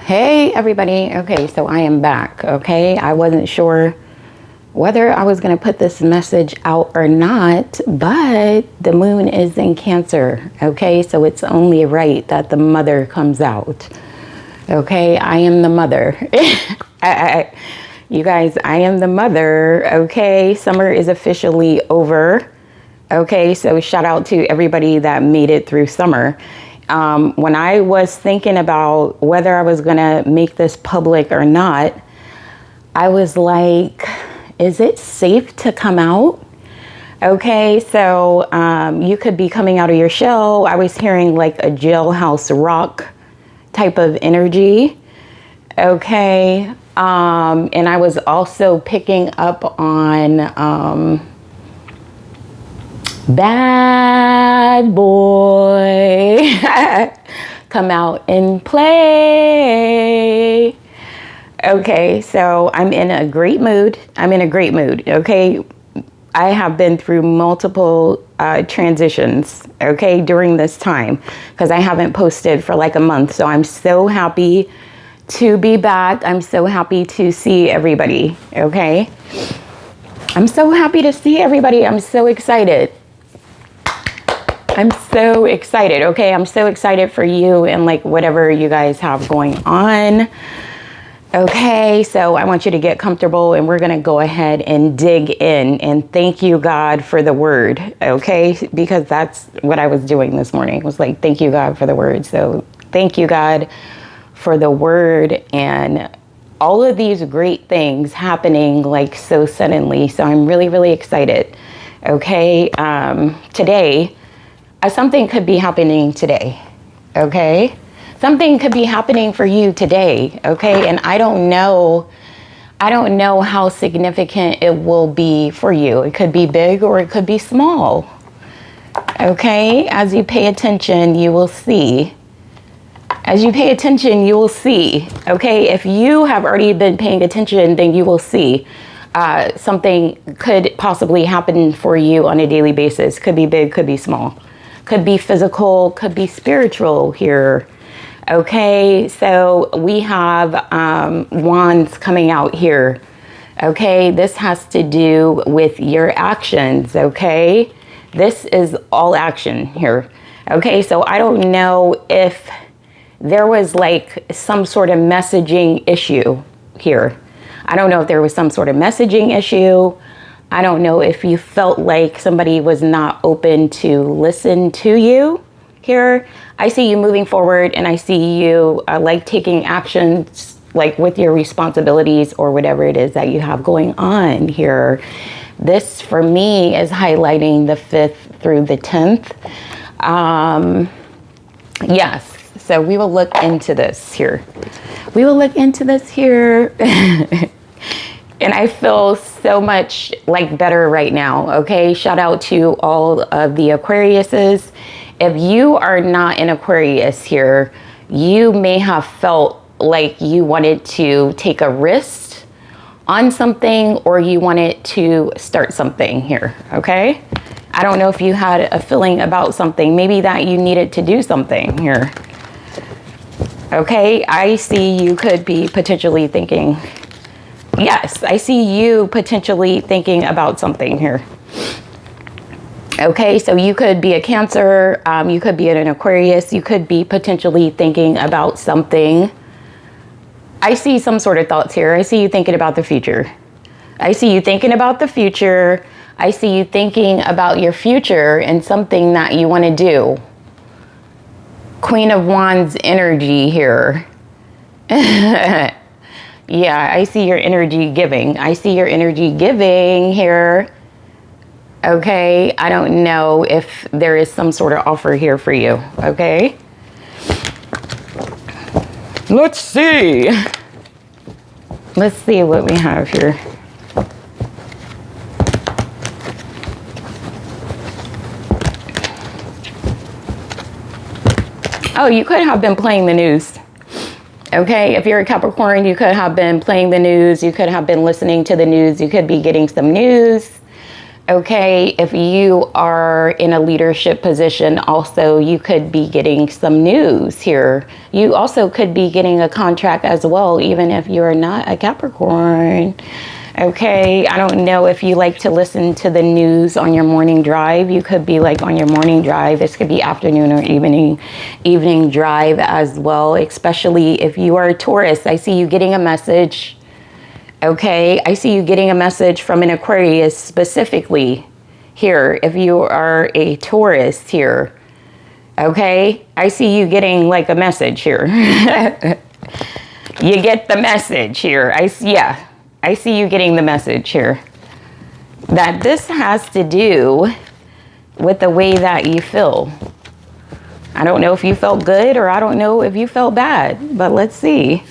Hey everybody. Okay, so I am back. Okay, I wasn't sure whether I was going to put this message out or not, but the moon is in Cancer. Okay, so it's only right that the mother comes out. Okay, I am the mother. You guys, I am the mother. Okay, summer is officially over. Okay, so shout out to everybody that made it through summer. When I was thinking about whether I was going to make this public or not, I was like, is it safe to come out? Okay, so you could be coming out of your shell. I was hearing like a jailhouse rock type of energy. Okay, and I was also picking up on bad boy come out and play. Okay, so I'm in a great mood. Okay, I have been through multiple transitions, okay, during this time because I haven't posted for like a month. So I'm so happy to be back. I'm so happy to see everybody. Okay, I'm so happy to see everybody. I'm so excited. Okay, I'm so excited for you and like whatever you guys have going on. Okay, so I want you to get comfortable and we're gonna go ahead and dig in and thank you God for the word. Okay, because that's what I was doing this morning. It was like, thank you God for the word. So thank you God for the word and all of these great things happening like so suddenly. So I'm really, really excited. Okay, today, something could be happening today, okay? Something could be happening for you today, okay? And I don't know how significant it will be for you. It could be big or it could be small, okay? As you pay attention, you will see. As you pay attention, you will see, okay? If you have already been paying attention, then you will see. Something could possibly happen for you on a daily basis. Could be big, could be small. Could be physical, could be spiritual here. Okay, so we have wands coming out here. Okay, this has to do with your actions. Okay, this is all action here. Okay, so I don't know if there was like some sort of messaging issue here. I don't know if there was some sort of messaging issue. I don't know if you felt like somebody was not open to listen to you here. I see you moving forward and I see you like taking actions like with your responsibilities or whatever it is that you have going on here. This for me is highlighting the 5th through the 10th. Yes, so we will look into this here. And I feel so much like better right now. Okay, shout out to all of the Aquariuses. If you are not an Aquarius here, you may have felt like you wanted to take a risk on something or you wanted to start something here. Okay, I don't know if you had a feeling about something, maybe that you needed to do something here. Okay, I see you could be potentially thinking. Yes, I see you potentially thinking about something here. Okay, so you could be a Cancer, you could be an Aquarius, you could be potentially thinking about something. I see some sort of thoughts here. I see you thinking about the future. I see you thinking about the future. I see you thinking about your future and something that you want to do. Queen of Wands energy here. Yeah, I see your energy giving. I see your energy giving here. Okay, I don't know if there is some sort of offer here for you. Okay. Let's see. Let's see what we have here. Oh, you could have been playing the news. Okay, if you're a Capricorn, you could have been playing the news. You could have been listening to the news. You could be getting some news. Okay, if you are in a leadership position, also, you could be getting some news here. You also could be getting a contract as well, even if you're not a Capricorn. Okay, I don't know if you like to listen to the news on your morning drive. You could be like on your morning drive. This could be afternoon or evening drive as well, especially if you are a Taurus. I see you getting a message. Okay, I see you getting a message from an Aquarius specifically here. If you are a Taurus here, okay, I see you getting like a message here. You get the message here. I see you getting the message here. That this has to do with the way that you feel. I don't know if you felt good or I don't know if you felt bad, but let's see.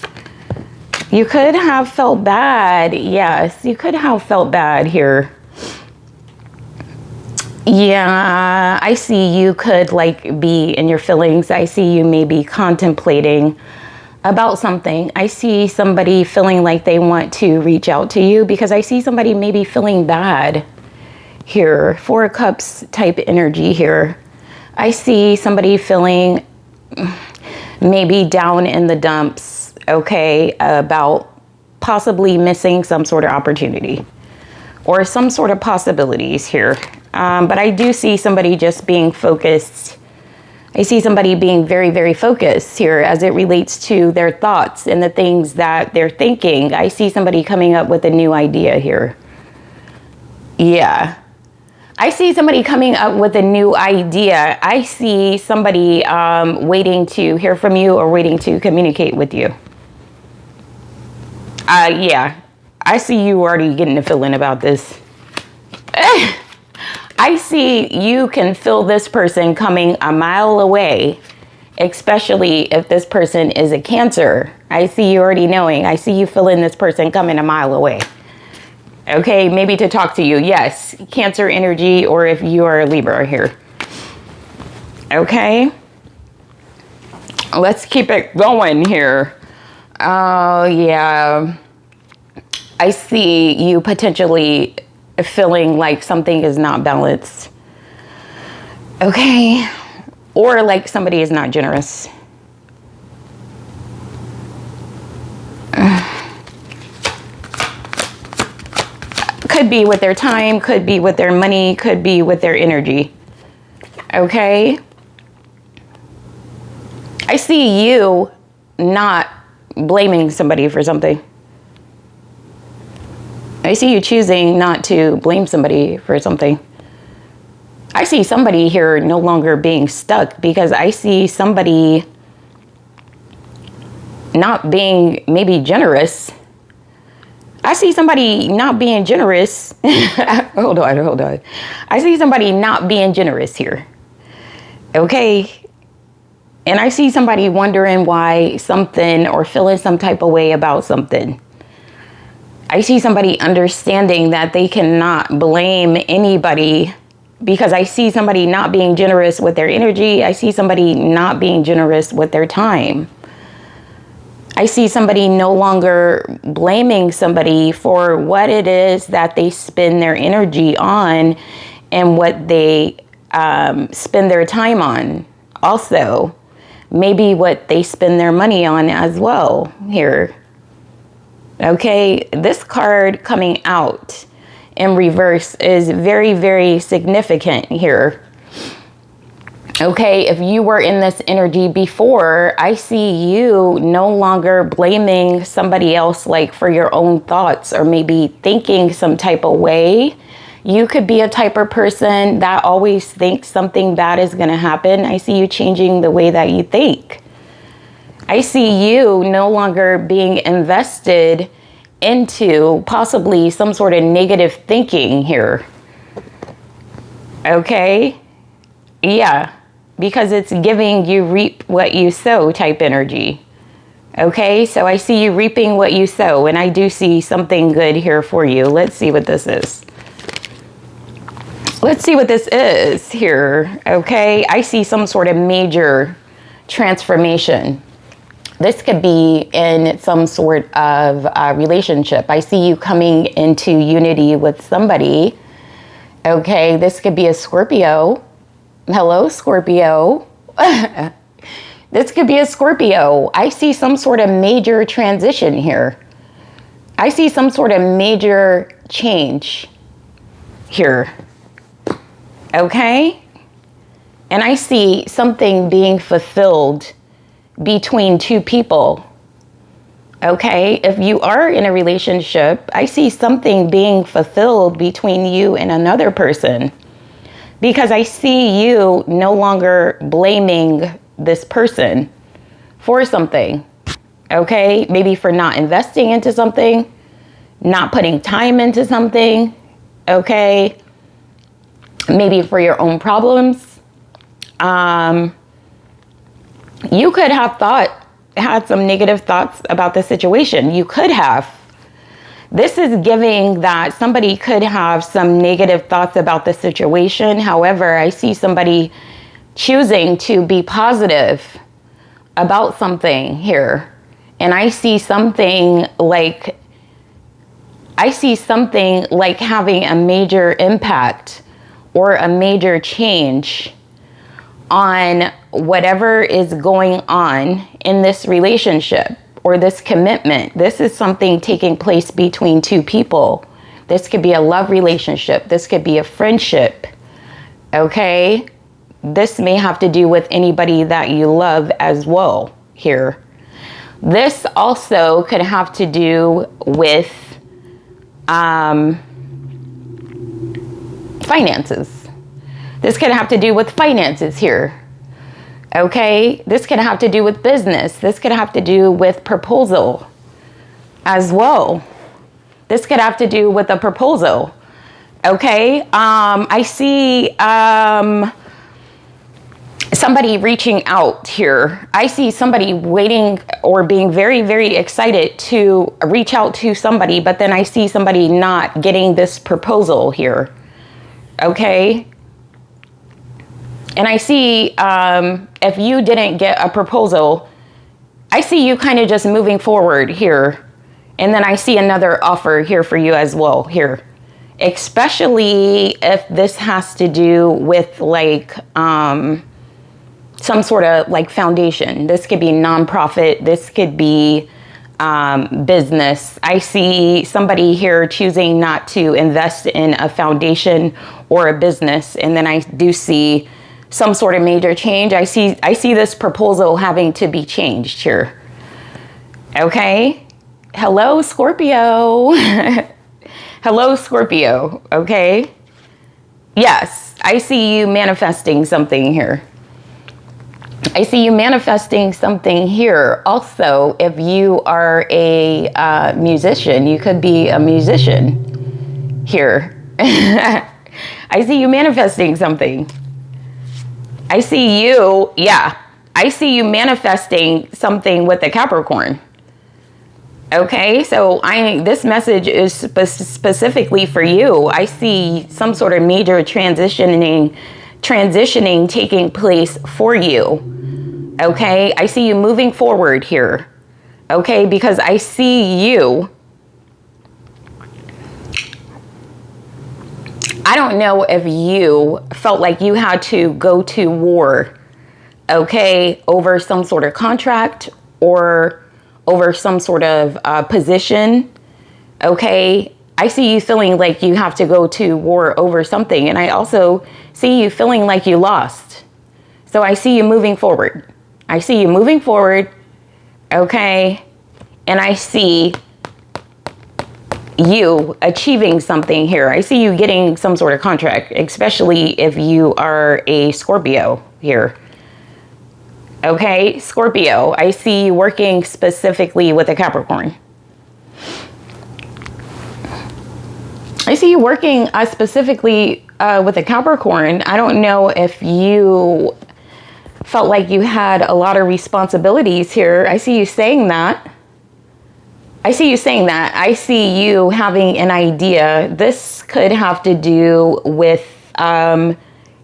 You could have felt bad. Yes, you could have felt bad here. Yeah, I see you could like be in your feelings. I see you maybe contemplating about something. I see somebody feeling like they want to reach out to you because I see somebody maybe feeling bad here. Four of Cups type energy here. I see somebody feeling maybe down in the dumps. Okay, about possibly missing some sort of opportunity or some sort of possibilities here. But I do see somebody just being focused. I see somebody being very, very focused here as it relates to their thoughts and the things that they're thinking. I see somebody coming up with a new idea here. Yeah. I see somebody coming up with a new idea. I see somebody waiting to hear from you or waiting to communicate with you. Yeah, I see you already getting a feeling about this. I see you can feel this person coming a mile away, especially if this person is a Cancer. I see you already knowing. I see you feeling this person coming a mile away. Okay, maybe to talk to you. Yes, Cancer energy, or if you are a Libra here. Okay, let's keep it going here. Oh, yeah. I see you potentially feeling like something is not balanced. Okay. Or like somebody is not generous. Could be with their time, could be with their money, could be with their energy. Okay. I see you not blaming somebody for something. I see you choosing not to blame somebody for something. I see somebody here no longer being stuck because I see somebody not being maybe generous. I see somebody not being generous. Hold on. I see somebody not being generous here. Okay. And I see somebody wondering why something or feeling some type of way about something. I see somebody understanding that they cannot blame anybody because I see somebody not being generous with their energy. I see somebody not being generous with their time. I see somebody no longer blaming somebody for what it is that they spend their energy on and what they spend their time on. Also, maybe what they spend their money on as well here. Okay, this card coming out in reverse is very, very significant here. Okay, if you were in this energy before, I see you no longer blaming somebody else like for your own thoughts or maybe thinking some type of way. You could be a type of person that always thinks something bad is going to happen. I see you changing the way that you think. I see you no longer being invested into possibly some sort of negative thinking here. Okay? Yeah. Because it's giving you reap what you sow type energy. Okay? So I see you reaping what you sow. And I do see something good here for you. Let's see what this is. Let's see what this is here. Okay? I see some sort of major transformation. This could be in some sort of relationship. I see you coming into unity with somebody. Okay, this could be a Scorpio. Hello, Scorpio. This could be a Scorpio. I see some sort of major transition here. I see some sort of major change here. Okay? And I see something being fulfilled between two people. Okay? If you are in a relationship, I see something being fulfilled between you and another person. Because I see you no longer blaming this person for something. Okay? Maybe for not investing into something, not putting time into something. Okay? Maybe for your own problems. You could have had some negative thoughts about the situation. You could have. This is giving that somebody could have some negative thoughts about the situation. However, I see somebody choosing to be positive about something here. And I see something like having a major impact or a major change on whatever is going on in this relationship or this commitment. This is something taking place between two people. This could be a love relationship. This could be a friendship. Okay? This may have to do with anybody that you love as well here. This also could have to do with finances. This could have to do with finances here. Okay? This could have to do with business. This could have to do with proposal as well. This could have to do with a proposal. Okay? I see somebody reaching out here. I see somebody waiting or being very, very excited to reach out to somebody, but then I see somebody not getting this proposal here. Okay? And I see if you didn't get a proposal, I see you kind of just moving forward here. And then I see another offer here for you as well here. Especially if this has to do with like some sort of like foundation. This could be nonprofit. This could be business. I see somebody here choosing not to invest in a foundation or a business. And then I do see some sort of major change. I see this proposal having to be changed here. Okay? Hello, Scorpio. Hello, Scorpio. Okay? Yes, I see you manifesting something here. I see you manifesting something here. Also, if you are a musician, you could be a musician here. I see you manifesting something. I see you manifesting something with a Capricorn. Okay, so this message is specifically for you. I see some sort of major transitioning taking place for you. Okay, I see you moving forward here. Okay, because I see you. I don't know if you felt like you had to go to war, okay, over some sort of contract or over some sort of position, okay? I see you feeling like you have to go to war over something, and I also see you feeling like you lost. So I see you moving forward. I see you moving forward, okay? And I see you achieving something here. I see you getting some sort of contract, especially if you are a Scorpio here. Okay, Scorpio, I see you working specifically with a Capricorn. I see you working specifically with a Capricorn. I don't know if you felt like you had a lot of responsibilities here. I see you saying that. I see you having an idea. This could have to do with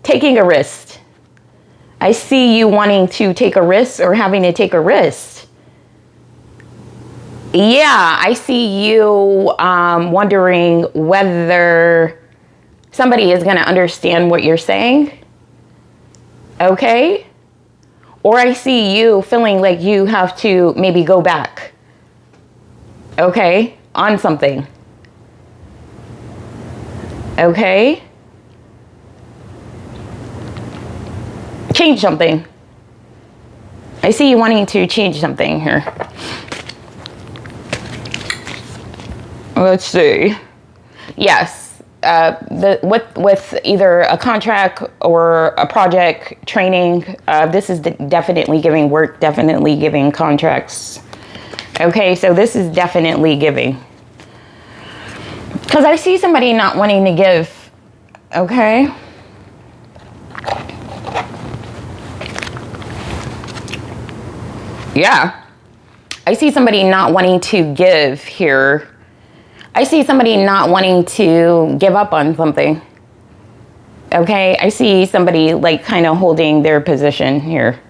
taking a risk. I see you wanting to take a risk or having to take a risk. Yeah, I see you wondering whether somebody is going to understand what you're saying. Okay? Or I see you feeling like you have to maybe go back. Okay? On something. Okay? Change something. I see you wanting to change something here. Let's see. Yes. With either a contract or a project training, this is definitely giving work, definitely giving contracts. Okay, so this is definitely giving. Because I see somebody not wanting to give. Okay. Yeah. I see somebody not wanting to give here. I see somebody not wanting to give up on something. Okay, I see somebody like kind of holding their position here.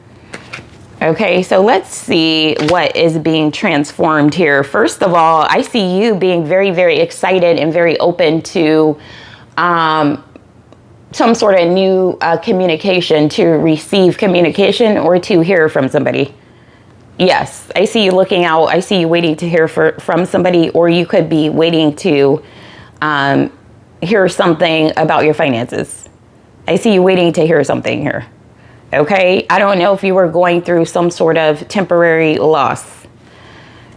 Okay, so let's see what is being transformed here. First of all, I see you being very, very excited and very open to some sort of new communication, to receive communication or to hear from somebody. Yes, I see you looking out. I see you waiting to hear from somebody, or you could be waiting to hear something about your finances. I see you waiting to hear something here. Okay, I don't know if you were going through some sort of temporary loss.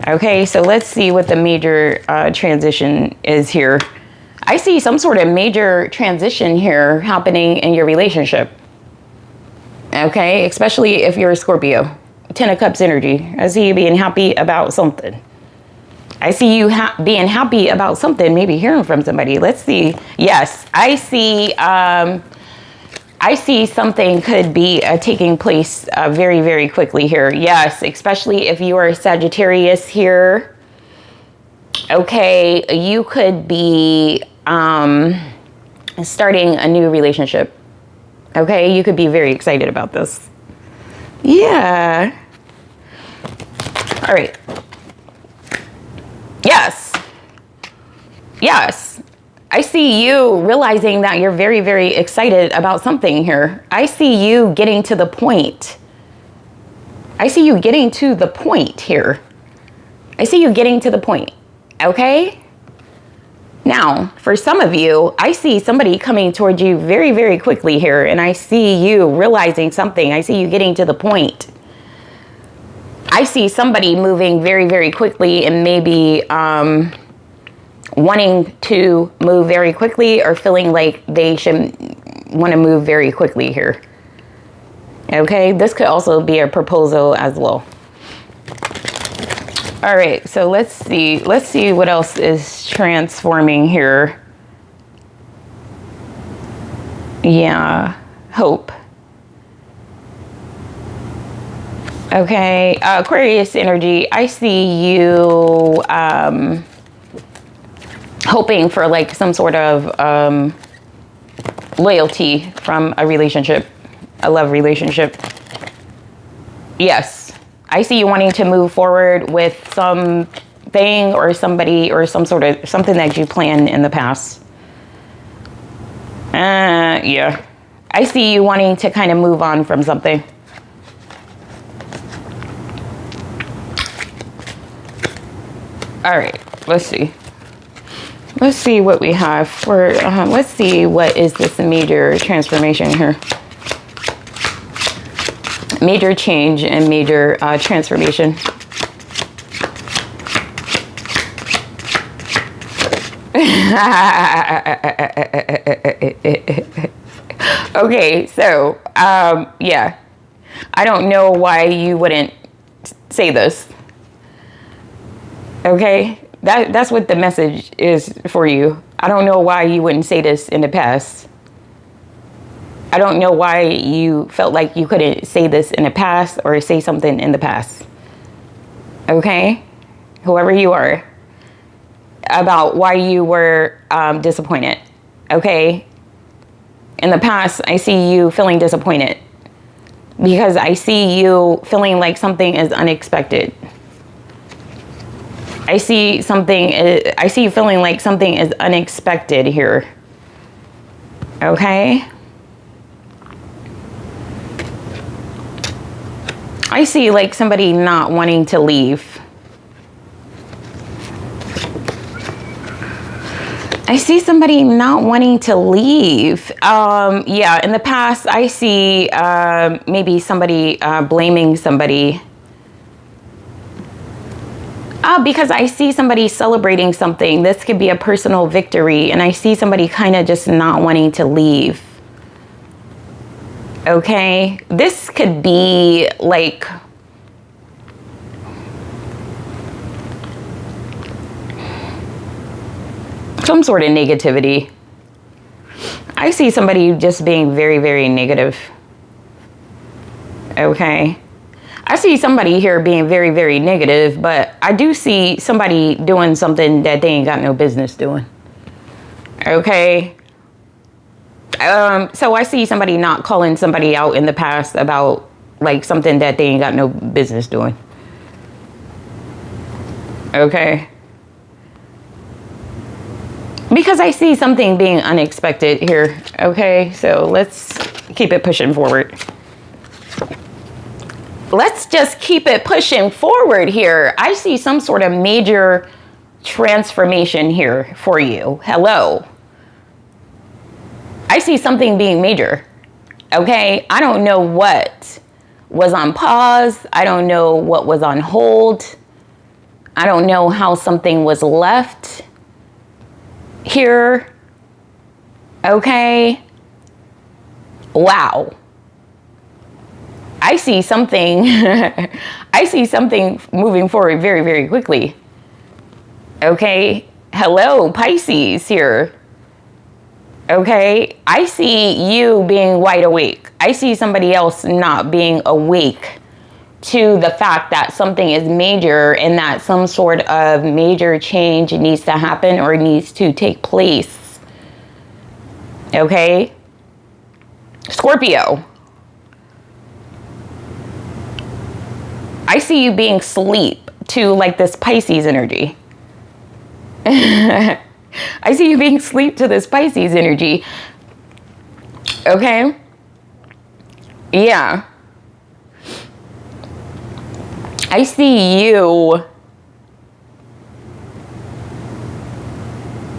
Okay, so let's see what the major transition is here. I see some sort of major transition here happening in your relationship. Okay, especially if you're a Scorpio. 10 of Cups energy. I see you being happy about something. I see you being happy about something, maybe hearing from somebody. Let's see. Yes, I see something could be taking place very, very quickly here. Yes, especially if you are a Sagittarius here. Okay, you could be starting a new relationship. Okay, you could be very excited about this. Yeah. All right. Yes. Yes. I see you realizing that you're very, very excited about something here. I see you getting to the point. I see you getting to the point here. I see you getting to the point. Okay? Now, for some of you, I see somebody coming towards you very, very quickly here, and I see you realizing something. I see you getting to the point. I see somebody moving very, very quickly and maybe wanting to move very quickly or feeling like they should want to move very quickly here. Okay, this could also be a proposal as well. All right, so let's see what else is transforming here. Yeah, hope. Okay, Aquarius energy. I see you hoping for like some sort of loyalty from a relationship, a love relationship. Yes. I see you wanting to move forward with something or somebody or something that you planned in the past. Yeah. I see you wanting to kind of move on from something. All right, let's see. Let's see what we have for, let's see what is this major transformation here. Major change and major transformation. Okay, so, yeah. I don't know why you wouldn't say this. Okay? That's what the message is for you. I don't know why you wouldn't say this in the past. I don't know why you felt like you couldn't say this in the past or say something in the past. Okay? Whoever you are. About why you were disappointed. Okay? In the past, I see you feeling disappointed. Because I see you feeling like something is unexpected. I see you feeling like something is unexpected here. Okay. I see like somebody not wanting to leave. I see somebody not wanting to leave. Yeah, in the past, I see maybe somebody blaming somebody. Because I see somebody celebrating something. This could be a personal victory. And I see somebody kind of just not wanting to leave. Okay. This could be like... some sort of negativity. I see somebody just being very, very negative. Okay. I see somebody here being very, very negative, but I do see somebody doing something that they ain't got no business doing. Okay. So I see somebody not calling somebody out in the past about like something that they ain't got no business doing. Okay. Because I see something being unexpected here. Okay, so let's keep it pushing forward. Let's just keep it pushing forward here. I see some sort of major transformation here for you. Hello. I see something being major. Okay, I don't know what was on pause. I don't know what was on hold. I don't know how something was left here. Okay. Wow. I see something. I see something moving forward very, very quickly. Okay. Hello, Pisces here. Okay. I see you being wide awake. I see somebody else not being awake to the fact that something is major and that some sort of major change needs to happen or needs to take place. Okay? Scorpio. I see you being asleep to like this Pisces energy. I see you being asleep to this Pisces energy. Okay? Yeah. I see you.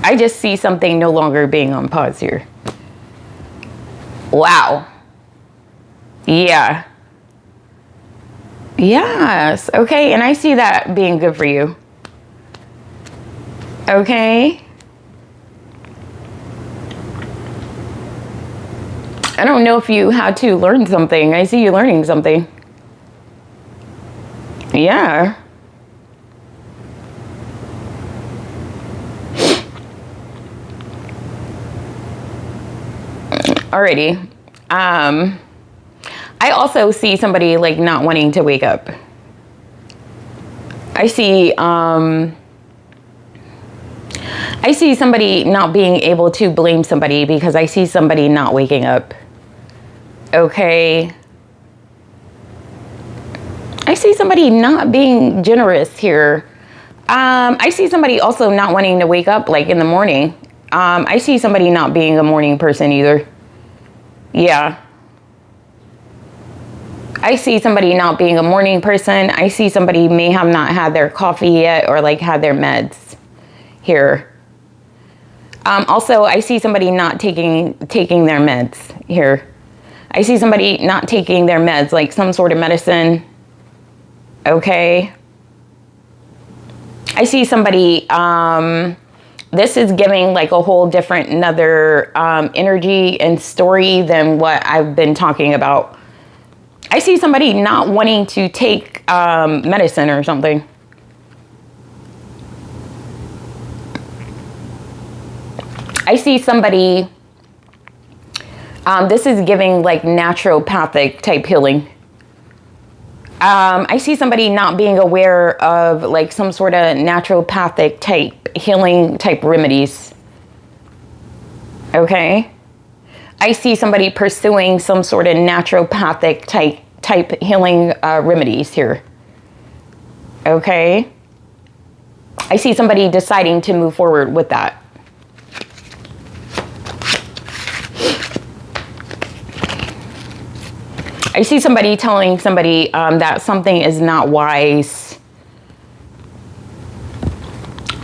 I just see something no longer being on pause here. Wow. Yeah. Yes. Okay. And I see that being good for you. Okay. I don't know if you had to learn something. I see you learning something. Yeah. Alrighty. I also see somebody like not wanting to wake up. I see somebody not being able to blame somebody because I see somebody not waking up. Okay. I see somebody not being generous here. I see somebody also not wanting to wake up like in the morning. I see somebody not being a morning person either. Yeah. I see somebody not being a morning person. I see somebody may have not had their coffee yet or like had their meds here. Also, I see somebody not taking their meds here. I see somebody not taking their meds, like some sort of medicine. Okay. I see somebody, this is giving like a whole different another energy and story than what I've been talking about. I see somebody not wanting to take medicine or something. I see somebody, this is giving like naturopathic type healing. I see somebody not being aware of like some sort of naturopathic type healing type remedies. Okay. I see somebody pursuing some sort of naturopathic type healing remedies here. Okay. I see somebody deciding to move forward with that. I see somebody telling somebody that something is not wise.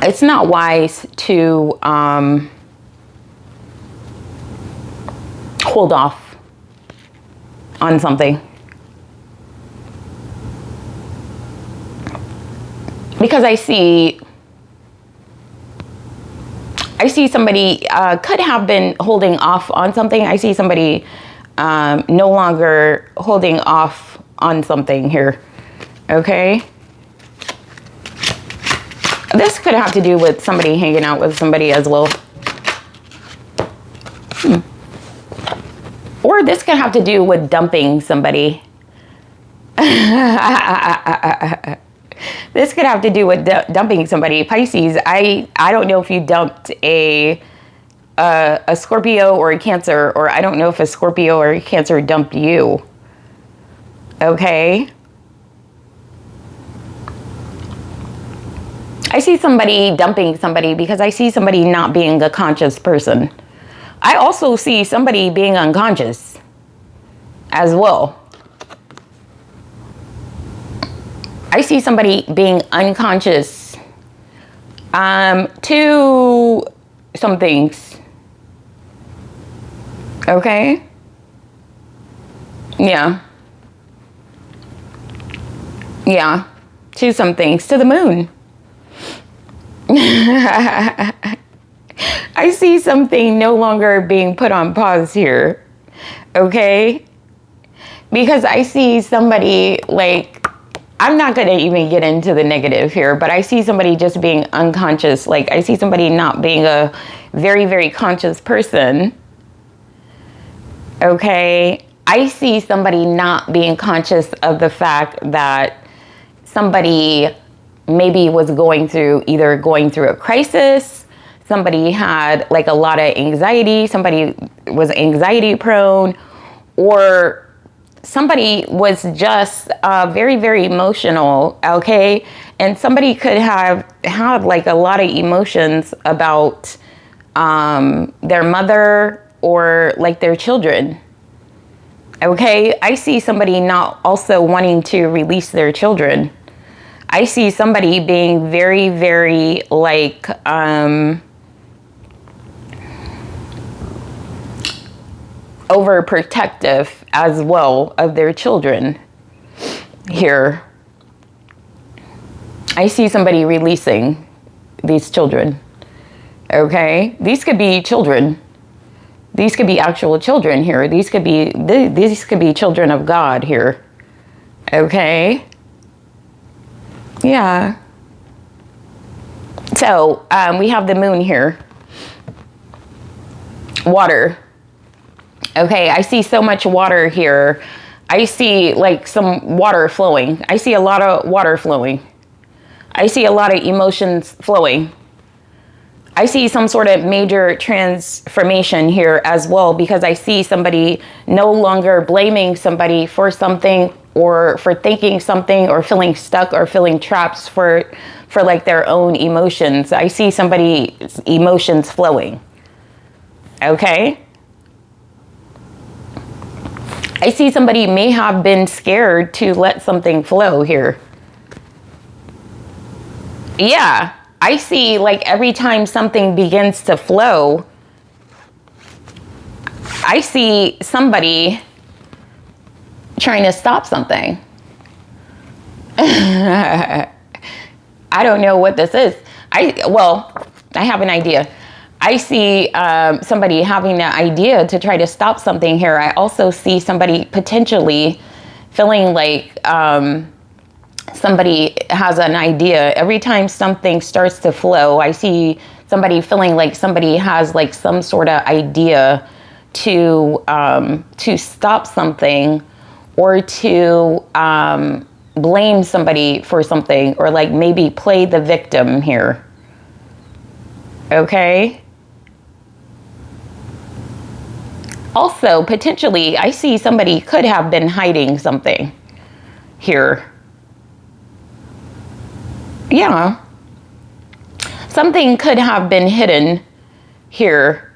It's not wise to hold off on something. Because I see somebody could have been holding off on something. I see somebody no longer holding off on something here. Okay? This could have to do with somebody hanging out with somebody as well. Or this could have to do with dumping somebody. This could have to do with dumping somebody. Pisces, I don't know if you dumped a Scorpio or a Cancer, or I don't know if a Scorpio or a Cancer dumped you. Okay? I see somebody dumping somebody because I see somebody not being a conscious person. I also see somebody being unconscious as well. I see somebody being unconscious to some things. Okay? Yeah. Yeah. To some things. To the moon. I see something no longer being put on pause here. Okay? Because I see somebody like, I'm not going to even get into the negative here, but I see somebody just being unconscious. Like, I see somebody not being a very, very conscious person. Okay? I see somebody not being conscious of the fact that somebody maybe was going through a crisis. Somebody had like a lot of anxiety. Somebody was anxiety prone, or somebody was just very, very emotional, okay? And somebody could have had like a lot of emotions about their mother or like their children, okay? I see somebody not also wanting to release their children. I see somebody being very, very like overprotective as well of their children here. I see somebody releasing these children. Okay? These could be children. These could be actual children here. These could be children of God here. Okay? Yeah. So, we have the moon here. Water. Okay, I see so much water here. I see like some water flowing. I see a lot of water flowing. I see a lot of emotions flowing. I see some sort of major transformation here as well, because I see somebody no longer blaming somebody for something, or for thinking something, or feeling stuck, or feeling trapped for like their own emotions. I see somebody's emotions flowing. Okay? I see somebody may have been scared to let something flow here. Yeah, I see like every time something begins to flow, I see somebody trying to stop something. I don't know what this is. I have an idea. I see somebody having an idea to try to stop something here. I also see somebody potentially feeling like somebody has an idea. Every time something starts to flow, I see somebody feeling like somebody has like some sort of idea to stop something, or to blame somebody for something, or like maybe play the victim here. Okay? Also, potentially, I see somebody could have been hiding something here. Yeah. Something could have been hidden here.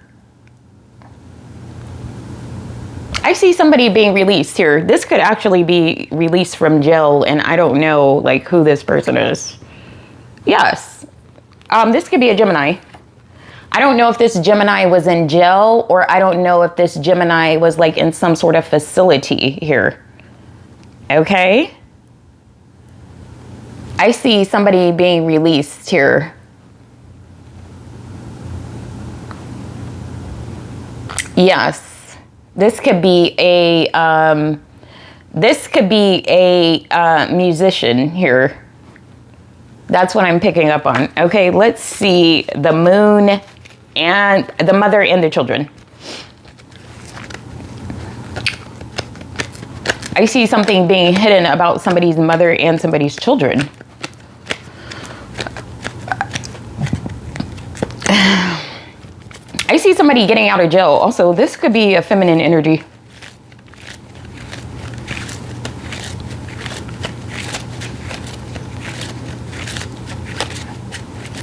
I see somebody being released here. This could actually be released from jail, and I don't know like who this person is. Yes. This could be a Gemini. I don't know if this Gemini was in jail, or I don't know if this Gemini was like in some sort of facility here. Okay. I see somebody being released here. Yes. This could be a musician here. That's what I'm picking up on. Okay, let's see the moon and the mother and the children. I see something being hidden about somebody's mother and somebody's children. I see somebody getting out of jail. Also, this could be a feminine energy.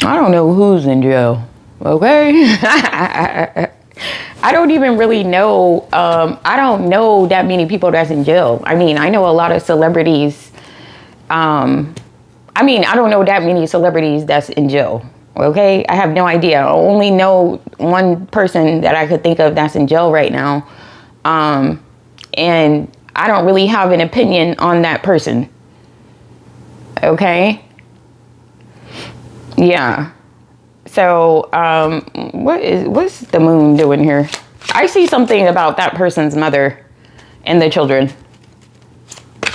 I don't know who's in jail, okay? I don't even really know. I don't know that many people that's in jail. I mean, I know a lot of celebrities. I don't know that many celebrities that's in jail. Okay, I have no idea. I only know one person that I could think of that's in jail right now. And I don't really have an opinion on that person. Okay. Yeah. So, what's the moon doing here? I see something about that person's mother and the children.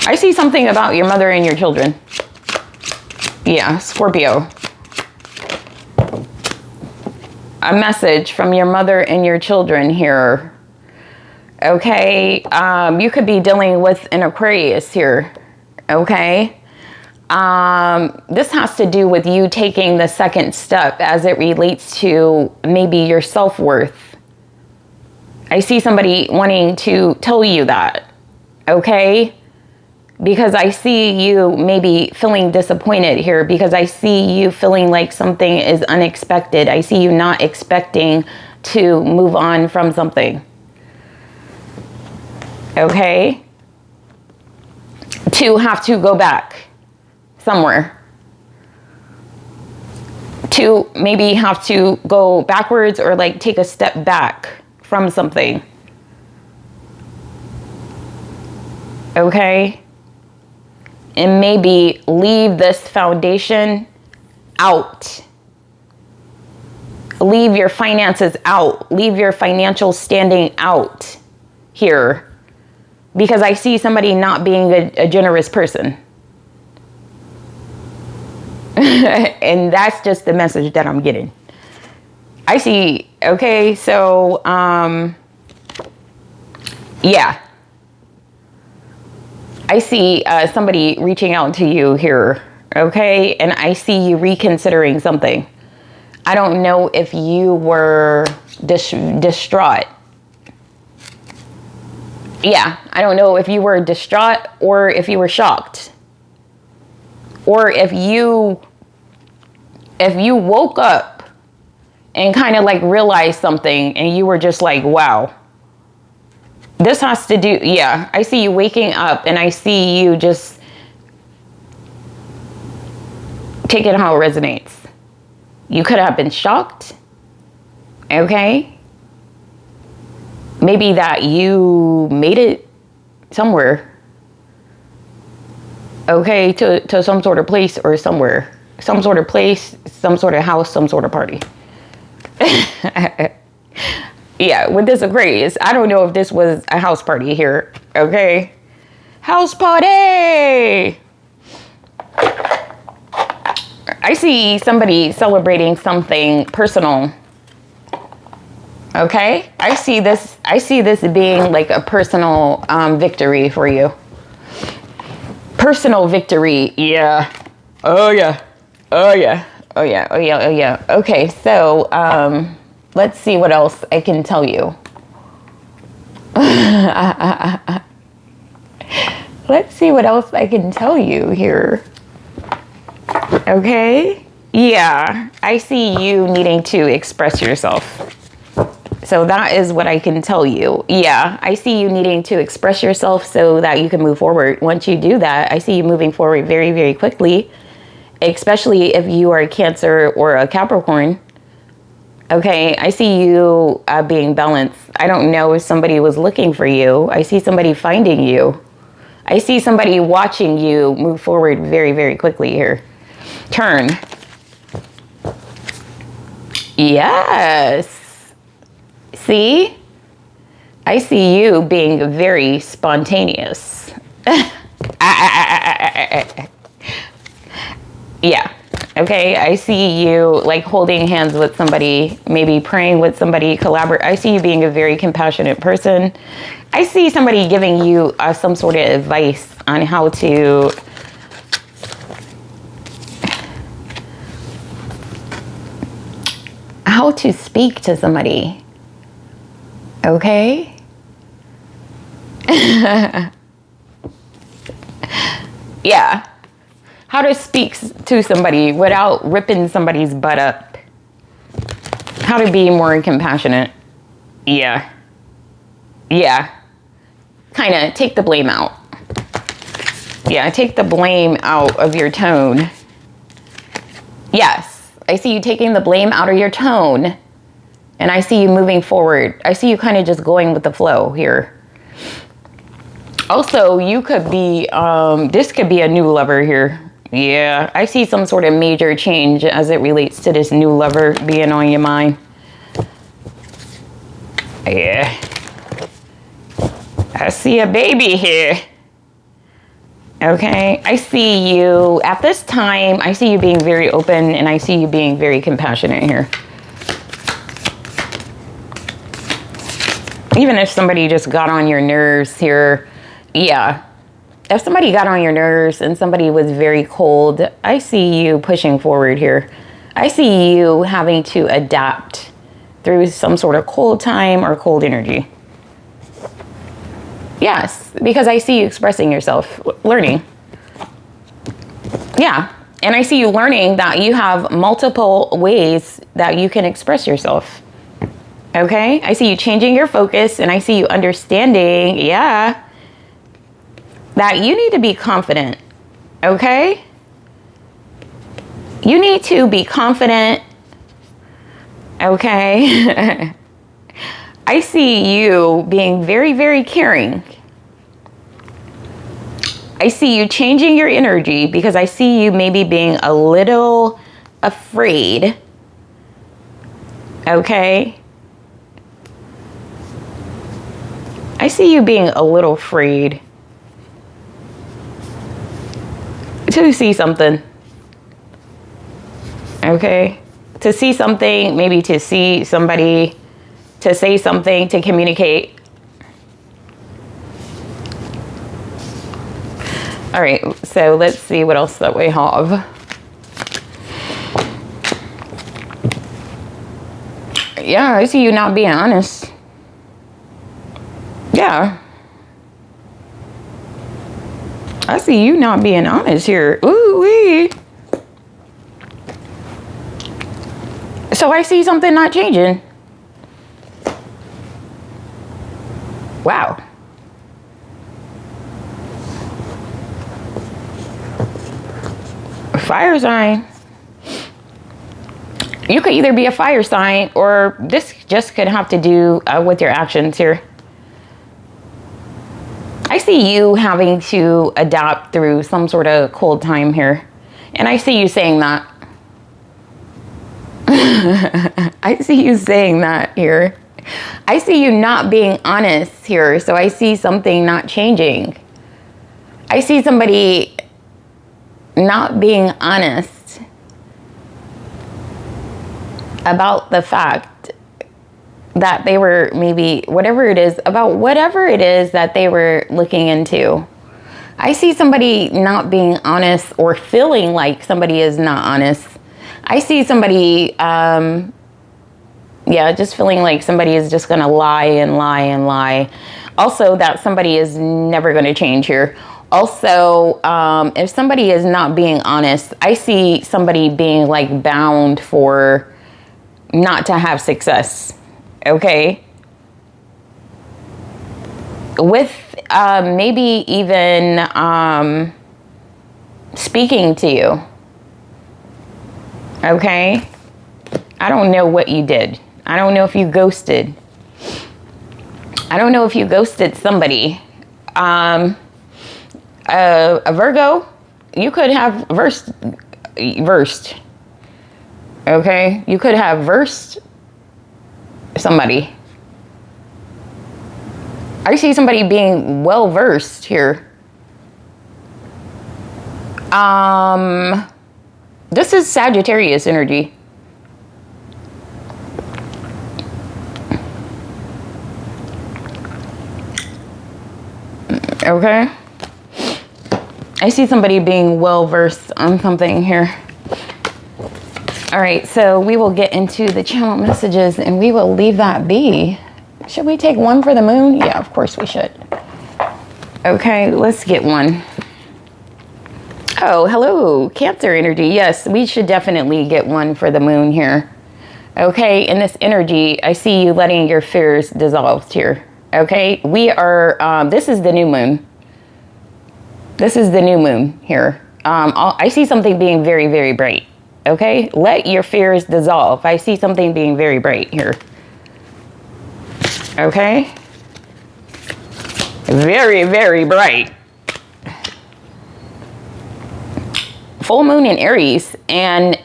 I see something about your mother and your children. Yeah, Scorpio. A message from your mother and your children here. Okay, you could be dealing with an Aquarius here. Okay. This has to do with you taking the second step as it relates to maybe your self-worth. I see somebody wanting to tell you that, okay? Because I see you maybe feeling disappointed here, because I see you feeling like something is unexpected. I see you not expecting to move on from something, okay? To have to go back somewhere, to maybe have to go backwards or like take a step back from something. Okay. And maybe leave this foundation out. Leave your finances out. Leave your financial standing out here. Because I see somebody not being a generous person. And that's just the message that I'm getting. I see, okay, so, yeah. I see somebody reaching out to you here, okay? And I see you reconsidering something. I don't know if you were distraught. Yeah, I don't know if you were distraught or if you were shocked. Or if you woke up and kind of like realized something and you were just like, wow. This has to do, yeah, I see you waking up and I see you just take it how it resonates. You could have been shocked, okay? Maybe that you made it somewhere, okay, to some sort of place or somewhere. Some sort of place, some sort of house, some sort of party. Yeah, with this Aquarius, I don't know if this was a house party here, okay? House party! I see somebody celebrating something personal, okay? I see this being like a personal victory for you. Personal victory, yeah. Oh, yeah. Oh, yeah. Oh, yeah. Oh, yeah. Oh, yeah. Okay, so, let's see what else I can tell you. Let's see what else I can tell you here. Okay? Yeah, I see you needing to express yourself. So that is what I can tell you. Yeah, I see you needing to express yourself so that you can move forward. Once you do that, I see you moving forward very, very quickly, especially if you are a Cancer or a Capricorn. Okay, I see you being balanced. I don't know if somebody was looking for you. I see somebody finding you. I see somebody watching you move forward very, very quickly here. Turn. Yes. See? I see you being very spontaneous. Yeah. Okay, I see you like holding hands with somebody, maybe praying with somebody, collaborate. I see you being a very compassionate person. I see somebody giving you some sort of advice on how to speak to somebody. Okay? Yeah. How to speak to somebody without ripping somebody's butt up. How to be more compassionate. Yeah. Yeah. Kind of take the blame out. Yeah, take the blame out of your tone. Yes. I see you taking the blame out of your tone. And I see you moving forward. I see you kind of just going with the flow here. Also, you could be, this could be a new lover here. Yeah, I see some sort of major change as it relates to this new lover being on your mind. Yeah. I see a baby here. Okay, I see you, at this time, I see you being very open and I see you being very compassionate here. Even if somebody just got on your nerves here, yeah. If somebody got on your nerves and somebody was very cold, I see you pushing forward here. I see you having to adapt through some sort of cold time or cold energy. Yes, because I see you expressing yourself, learning. Yeah, and I see you learning that you have multiple ways that you can express yourself. Okay, I see you changing your focus and I see you understanding, yeah, that you need to be confident, okay? You need to be confident, okay? I see you being very, very caring. I see you changing your energy because I see you maybe being a little afraid, okay? I see you being a little afraid to see something, okay? To see something, maybe to see somebody, to say something, to communicate. All right, so let's see what else that we have. Yeah, I see you not being honest. Yeah. I see you not being honest here. Ooh-wee. So I see something not changing. Wow. Fire sign. You could either be a fire sign or this just could have to do with your actions here. I see you having to adapt through some sort of cold time here. And I see you saying that. I see you saying that here. I see you not being honest here. So I see something not changing. I see somebody not being honest about the fact that they were maybe whatever it is that they were looking into. I see somebody not being honest or feeling like somebody is not honest. I see somebody, just feeling like somebody is just going to lie and lie and lie. Also, that somebody is never going to change here. Also, if somebody is not being honest, I see somebody being like bound for not to have success. okay? With maybe even speaking to you, okay? I don't know what you did. I don't know if you ghosted. I don't know if you ghosted somebody. A Virgo, you could have versed, okay? You could have versed somebody. I see somebody being well versed here. This is Sagittarius energy. Okay. I see somebody being well versed on something here. All right, so we will get into the channel messages and we will leave that be. Should we take one for the moon? Yeah, of course we should. Okay, let's get one. Oh, hello, Cancer energy. Yes, we should definitely get one for the moon here. Okay, in this energy, I see you letting your fears dissolve here. Okay, we are, this is the new moon. This is the new moon here. I see something being very, very bright. Okay, let your fears dissolve. I see something being very bright here. Okay, very, very bright. Full moon in Aries, and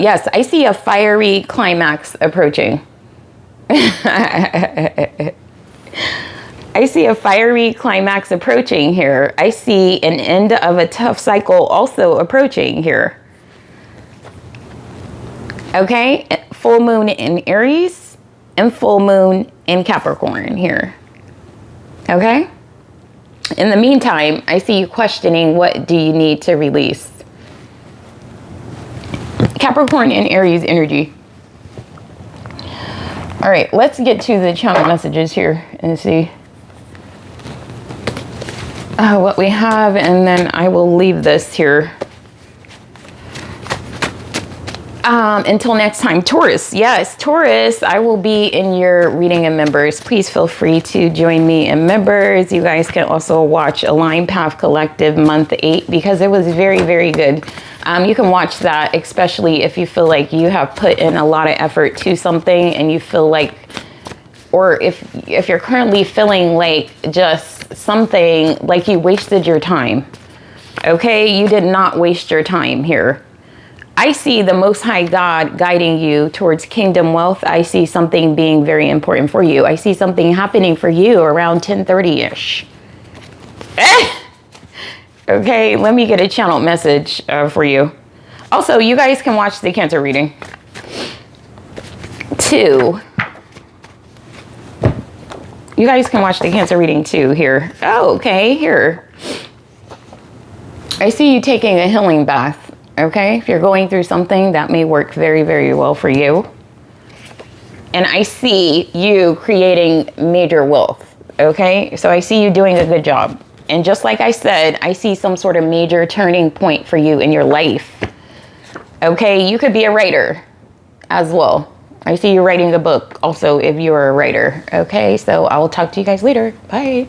yes, I see a fiery climax approaching. I see a fiery climax approaching here. I see an end of a tough cycle also approaching here. Okay, full moon in Aries and full moon in Capricorn here. Okay, in the meantime, I see you questioning, what do you need to release? Capricorn and Aries energy. All right, let's get to the channel messages here and see what we have, and then I will leave this here. Until next time, Taurus. Yes, Taurus, I will be in your reading in members. Please feel free to join me in members. You guys can also watch Align Path Collective month 8 because it was very, very good. You can watch that, especially if you feel like you have put in a lot of effort to something and you feel like, or if you're currently feeling like just something like you wasted your time. Okay, you did not waste your time here. I see the Most High God guiding you towards kingdom wealth. I see something being very important for you. I see something happening for you around 10:30-ish. Okay, let me get a channel message for you. Also, you guys can watch the Cancer reading. 2. You guys can watch the Cancer reading too here. Oh, okay, here. I see you taking a healing bath. Okay, if you're going through something, that may work very, very well for you. And I see you creating major wealth. Okay, so I see you doing a good job. And just like I said, I see some sort of major turning point for you in your life. Okay, you could be a writer as well. I see you writing a book also if you're a writer. Okay, so I will talk to you guys later. Bye.